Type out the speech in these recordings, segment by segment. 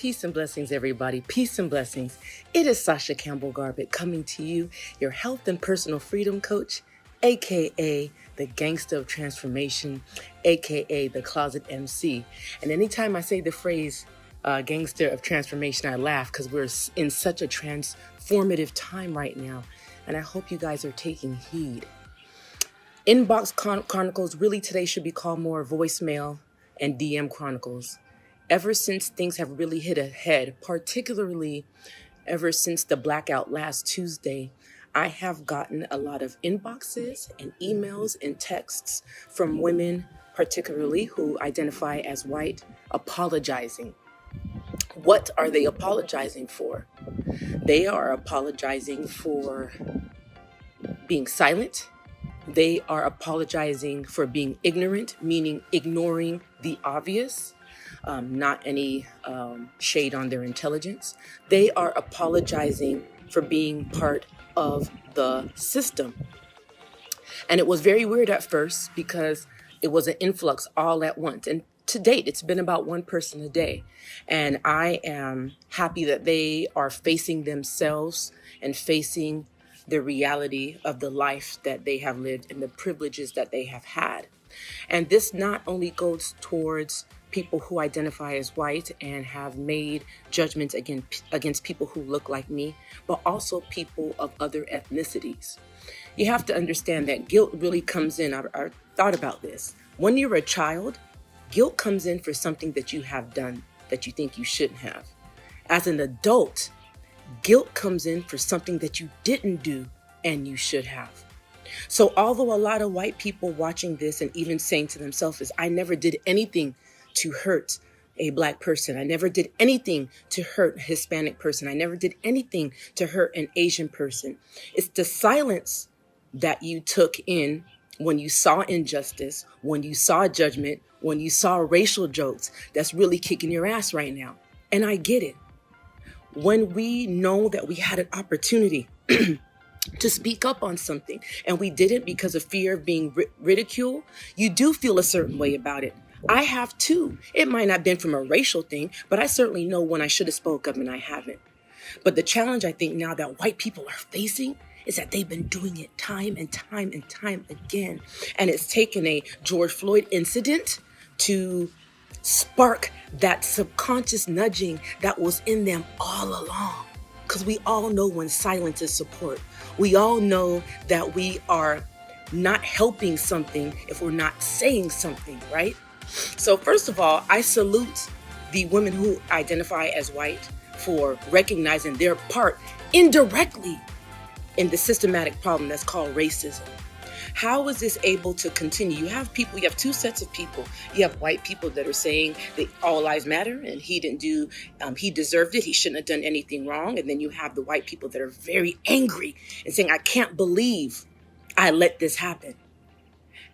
Peace and blessings, everybody. Peace and blessings. It is Sasha Campbell-Garbutt coming to you, your health and personal freedom coach, aka the gangster of transformation, aka the closet MC. And anytime I say the phrase gangster of transformation, I laugh because we're in such a transformative time right now. And I hope you guys are taking heed. Inbox Chronicles really today should be called more voicemail and DM Chronicles. Ever since things have really hit a head, particularly ever since the blackout last Tuesday, I have gotten a lot of inboxes and emails and texts from women, particularly who identify as white, apologizing. What are they apologizing for? They are apologizing for being silent. They are apologizing for being ignorant, meaning ignoring the obvious. Not any shade on their intelligence. They are apologizing for being part of the system. And it was very weird at first because it was an influx all at once. And to date, it's been about one person a day. And I am happy that they are facing themselves and facing the reality of the life that they have lived and the privileges that they have had. And this not only goes towards people who identify as white and have made judgments against people who look like me, but also people of other ethnicities. You have to understand that guilt really comes in. I thought about this. When you're a child, guilt comes in for something that you have done that you think you shouldn't have. As an adult, guilt comes in for something that you didn't do and you should have. So although a lot of white people watching this and even saying to themselves is, I never did anything to hurt a black person. I never did anything to hurt a Hispanic person. I never did anything to hurt an Asian person. It's the silence that you took in when you saw injustice, when you saw judgment, when you saw racial jokes that's really kicking your ass right now. And I get it. When we know that we had an opportunity to speak up on something and we didn't because of fear of being ridiculed, you do feel a certain way about it. I have too. It might not have been from a racial thing, but I certainly know when I should have spoke up and I haven't. But the challenge I think now that white people are facing is that they've been doing it time and time and time again. And it's taken a George Floyd incident to spark that subconscious nudging that was in them all along. Because we all know when silence is support. We all know that we are not helping something if we're not saying something, right? So first of all, I salute the women who identify as white for recognizing their part indirectly in the systematic problem that's called racism. How is this able to continue? You have two sets of people. You have white people that are saying that all lives matter and he didn't do, he deserved it. He shouldn't have done anything wrong. And then you have the white people that are very angry and saying, I can't believe I let this happen.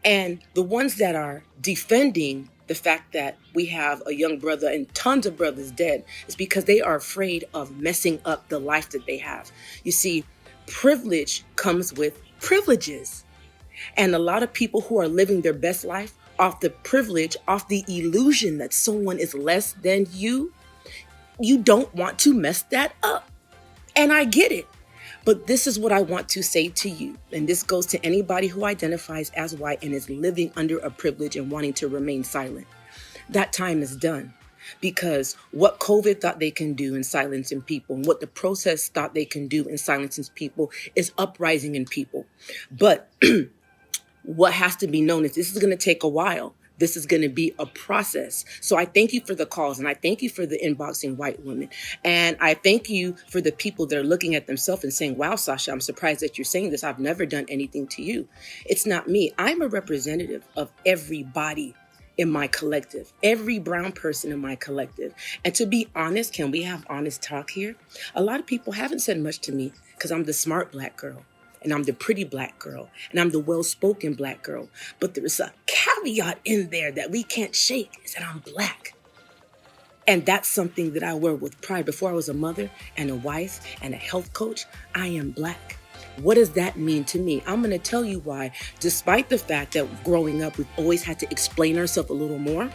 And the ones that are defending the fact that we have a young brother and tons of brothers dead is because they are afraid of messing up the life that they have. You see, privilege comes with privileges. And a lot of people who are living their best life off the privilege, off the illusion that someone is less than you don't want to mess that up. And I get it. But this is what I want to say to you. And this goes to anybody who identifies as white and is living under a privilege and wanting to remain silent. That time is done. Because what COVID thought they can do in silencing people and what the process thought they can do in silencing people is uprising in people. But what has to be known is this is going to take a while. This is going to be a process. So I thank you for the calls and I thank you for the inboxing white women. And I thank you for the people that are looking at themselves and saying, wow, Sasha, I'm surprised that you're saying this. I've never done anything to you. It's not me. I'm a representative of everybody in my collective, every brown person in my collective. And to be honest, can we have honest talk here? A lot of people haven't said much to me because I'm the smart black girl. And I'm the pretty black girl, and I'm the well-spoken black girl. But there is a caveat in there that we can't shake, is that I'm black. And that's something that I wear with pride. Before I was a mother and a wife and a health coach, I am black. What does that mean to me? I'm going to tell you why, despite the fact that growing up, we've always had to explain ourselves a little more,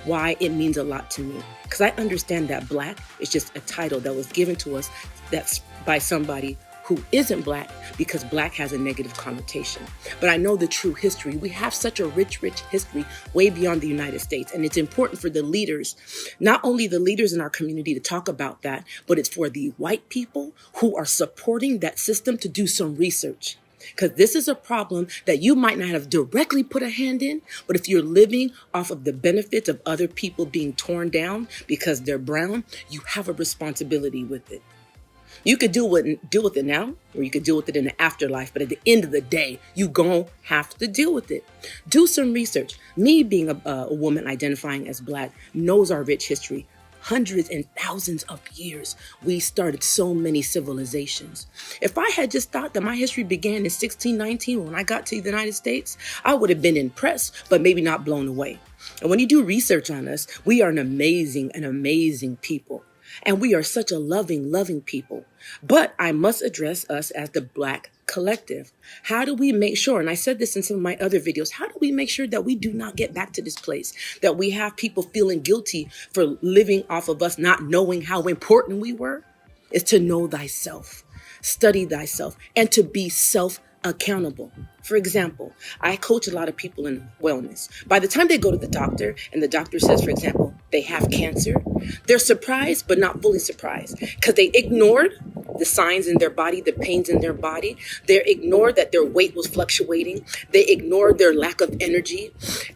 why it means a lot to me. Because I understand that Black is just a title that was given to us that's by somebody who isn't Black, because Black has a negative connotation. But I know the true history. We have such a rich history way beyond the United States. And it's important for the leaders, not only the leaders in our community, to talk about that, but it's for the white people who are supporting that system to do some research. Because this is a problem that you might not have directly put a hand in, but if you're living off of the benefits of other people being torn down because they're brown, you have a responsibility with it. You could deal with it now, or you could deal with it in the afterlife. But at the end of the day, you gon' have to deal with it. Do some research. Me being a woman identifying as Black knows our rich history. Hundreds and thousands of years, we started so many civilizations. If I had just thought that my history began in 1619 when I got to the United States, I would have been impressed, but maybe not blown away. And when you do research on us, we are an amazing people. And we are such a loving people. But I must address us as the Black collective. How do we make sure, and I said this in some of my other videos, how do we make sure that we do not get back to this place, that we have people feeling guilty for living off of us not knowing how important we were? Is to know thyself, study thyself, and to be self-accountable. For example, I coach a lot of people in wellness. By the time they go to the doctor and the doctor says, for example, they have cancer, they're surprised, but not fully surprised, because they ignored the signs in their body, the pains in their body. They ignored that their weight was fluctuating. They ignored their lack of energy,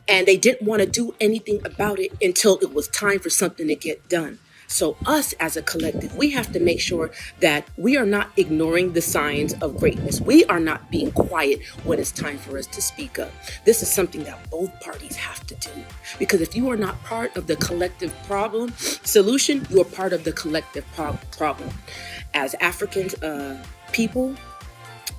and they didn't want to do anything about it until it was time for something to get done. So us as a collective, we have to make sure that we are not ignoring the signs of greatness. We are not being quiet when it's time for us to speak up. This is something that both parties have to do. Because if you are not part of the collective solution, you are part of the collective problem. As Africans, people,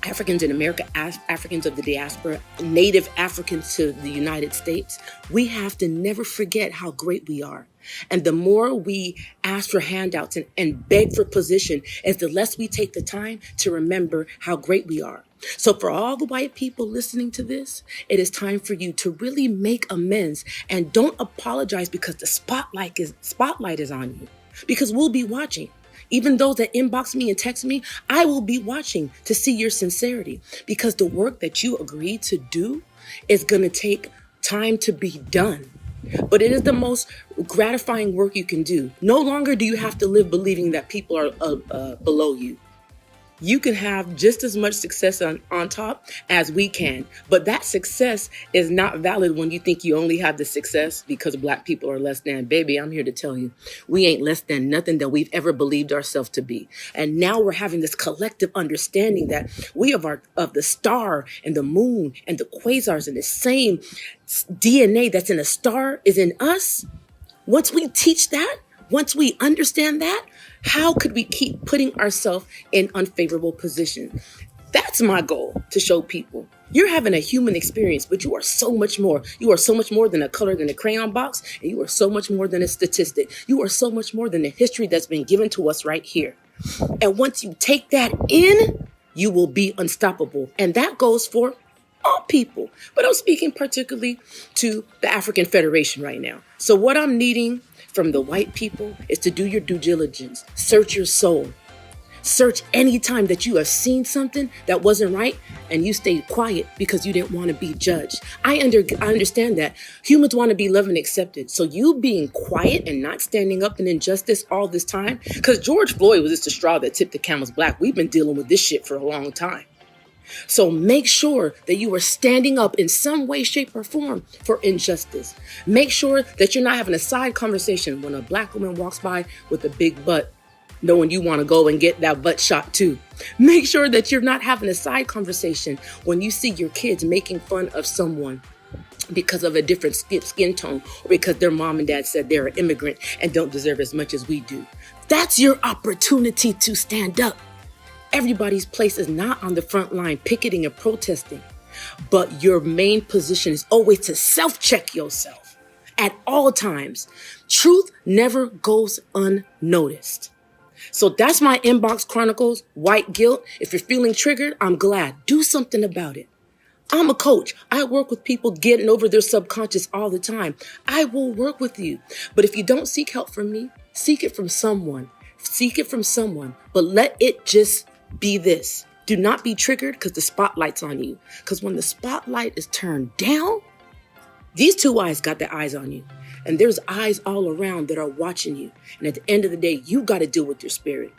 Africans in America, Africans of the diaspora, Native Africans to the United States, we have to never forget how great we are. And the more we ask for handouts and beg for position, is the less we take the time to remember how great we are. So for all the white people listening to this, it is time for you to really make amends and don't apologize because the spotlight is on you, because we'll be watching. Even those that inbox me and text me, I will be watching to see your sincerity, because the work that you agreed to do is going to take time to be done. But it is the most gratifying work you can do. No longer do you have to live believing that people are below you. You can have just as much success on top as we can. But that success is not valid when you think you only have the success because Black people are less than. Baby, I'm here to tell you, we ain't less than nothing that we've ever believed ourselves to be. And now we're having this collective understanding that we of the star and the moon and the quasars and the same DNA that's in a star is in us. Once we teach that, once we understand that, how could we keep putting ourselves in unfavorable positions? That's my goal, to show people. You're having a human experience, but you are so much more. You are so much more than a color in a crayon box, and you are so much more than a statistic. You are so much more than the history that's been given to us right here. And once you take that in, you will be unstoppable. And that goes for all people. But I'm speaking particularly to the African Federation right now. So what I'm needing from the white people is to do your due diligence. Search your soul. Search any time that you have seen something that wasn't right and you stayed quiet because you didn't want to be judged. I understand that. Humans want to be loved and accepted. So you being quiet and not standing up in injustice all this time, because George Floyd was just the straw that tipped the camel's back. We've been dealing with this shit for a long time. So make sure that you are standing up in some way, shape, or form for injustice. Make sure that you're not having a side conversation when a Black woman walks by with a big butt, knowing you want to go and get that butt shot too. Make sure that you're not having a side conversation when you see your kids making fun of someone because of a different skin tone, or because their mom and dad said they're an immigrant and don't deserve as much as we do. That's your opportunity to stand up. Everybody's place is not on the front line picketing and protesting, but your main position is always to self-check yourself at all times. Truth never goes unnoticed. So that's my inbox chronicles, white guilt. If you're feeling triggered, I'm glad. Do something about it. I'm a coach. I work with people getting over their subconscious all the time. I will work with you. But if you don't seek help from me, seek it from someone. Seek it from someone. But let it just be this. Do not be triggered because the spotlight's on you. Because when the spotlight is turned down, these two eyes got their eyes on you. And there's eyes all around that are watching you. And at the end of the day, you got to deal with your spirit.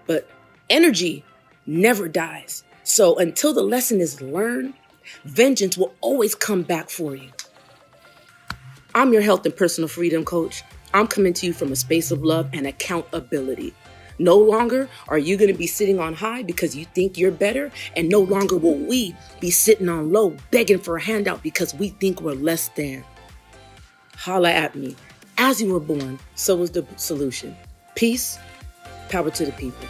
But energy never dies. So until the lesson is learned, vengeance will always come back for you. I'm your health and personal freedom coach. I'm coming to you from a space of love and accountability. No longer are you going to be sitting on high because you think you're better, and no longer will we be sitting on low begging for a handout because we think we're less than. Holla at me. As you were born, so was the solution. Peace, power to the people.